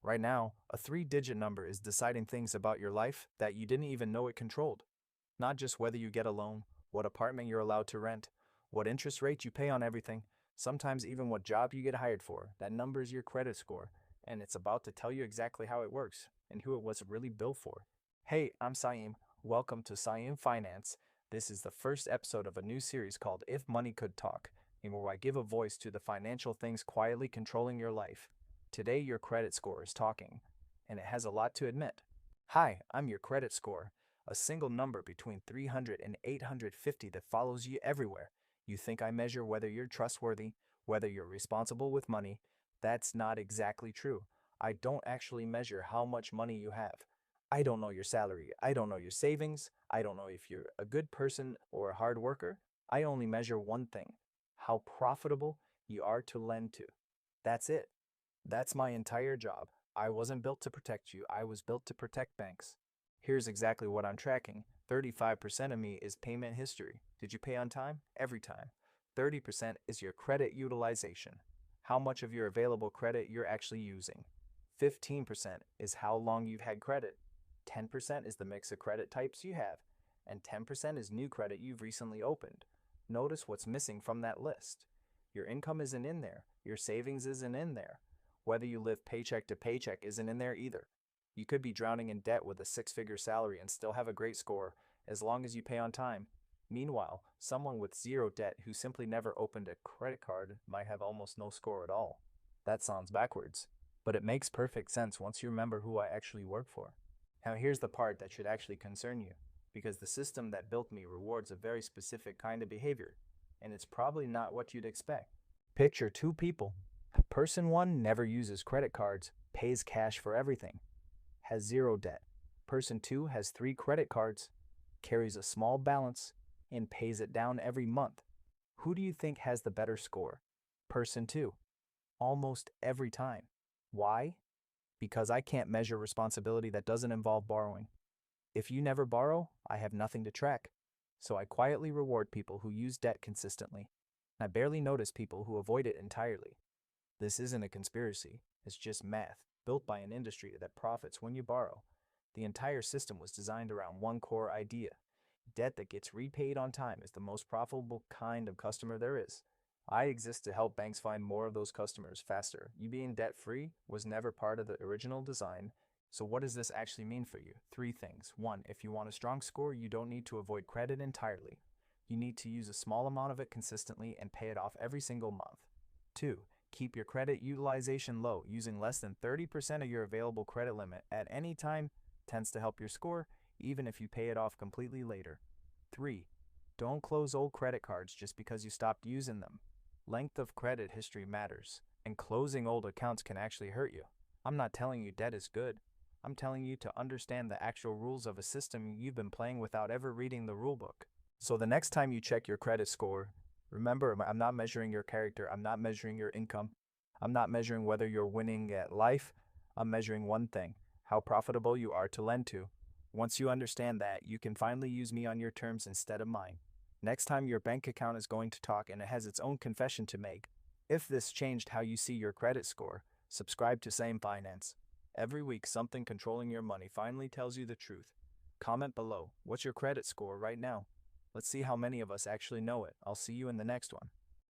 Right now, a three-digit number is deciding things about your life that you didn't even know it controlled. Not just whether you get a loan, what apartment you're allowed to rent, what interest rate you pay on everything, sometimes even what job you get hired for. That number is your credit score, and it's about to tell you exactly how it works and who it was really built for. Hey, I'm Saim. Welcome to Saim Finance. This is the first episode of a new series called If Money Could Talk, and where I give a voice to the financial things quietly controlling your life. Today, your credit score is talking, and it has a lot to admit. Hi, I'm your credit score, a single number between 300 and 850 that follows you everywhere. You think I measure whether you're trustworthy, whether you're responsible with money? That's not exactly true. I don't actually measure how much money you have. I don't know your salary. I don't know your savings. I don't know if you're a good person or a hard worker. I only measure one thing: how profitable you are to lend to. That's it. That's my entire job. I wasn't built to protect you, I was built to protect banks. Here's exactly what I'm tracking. 35% of me is payment history. Did you pay on time? Every time. 30% is your credit utilization. How much of your available credit you're actually using. 15% is how long you've had credit. 10% is the mix of credit types you have. And 10% is new credit you've recently opened. Notice what's missing from that list. Your income isn't in there. Your savings isn't in there. Whether you live paycheck to paycheck isn't in there either. You could be drowning in debt with a six-figure salary and still have a great score, as long as you pay on time. Meanwhile, someone with zero debt who simply never opened a credit card might have almost no score at all. That sounds backwards, but it makes perfect sense once you remember who I actually work for. Now here's the part that should actually concern you, because the system that built me rewards a very specific kind of behavior, and it's probably not what you'd expect. Picture two people. Person one never uses credit cards, pays cash for everything, has zero debt. Person two has three credit cards, carries a small balance, and pays it down every month. Who do you think has the better score? Person two. Almost every time. Why? Because I can't measure responsibility that doesn't involve borrowing. If you never borrow, I have nothing to track. So I quietly reward people who use debt consistently. I barely notice people who avoid it entirely. This isn't a conspiracy, it's just math, built by an industry that profits when you borrow. The entire system was designed around one core idea: debt that gets repaid on time is the most profitable kind of customer there is. I exist to help banks find more of those customers faster. You being debt-free was never part of the original design. So what does this actually mean for you? Three things. One, if you want a strong score, you don't need to avoid credit entirely. You need to use a small amount of it consistently and pay it off every single month. Two, keep your credit utilization low. Using less than 30% of your available credit limit at any time tends to help your score, even if you pay it off completely later. 3. Don't close old credit cards just because you stopped using them. Length of credit history matters, and closing old accounts can actually hurt you. I'm not telling you debt is good. I'm telling you to understand the actual rules of a system you've been playing without ever reading the rulebook. So the next time you check your credit score, remember, I'm not measuring your character, I'm not measuring your income, I'm not measuring whether you're winning at life, I'm measuring one thing: how profitable you are to lend to. Once you understand that, you can finally use me on your terms instead of mine. Next time your bank account is going to talk and it has its own confession to make. If this changed how you see your credit score, subscribe to Saim Finance. Every week, something controlling your money finally tells you the truth. Comment below, what's your credit score right now? Let's see how many of us actually know it. I'll see you in the next one.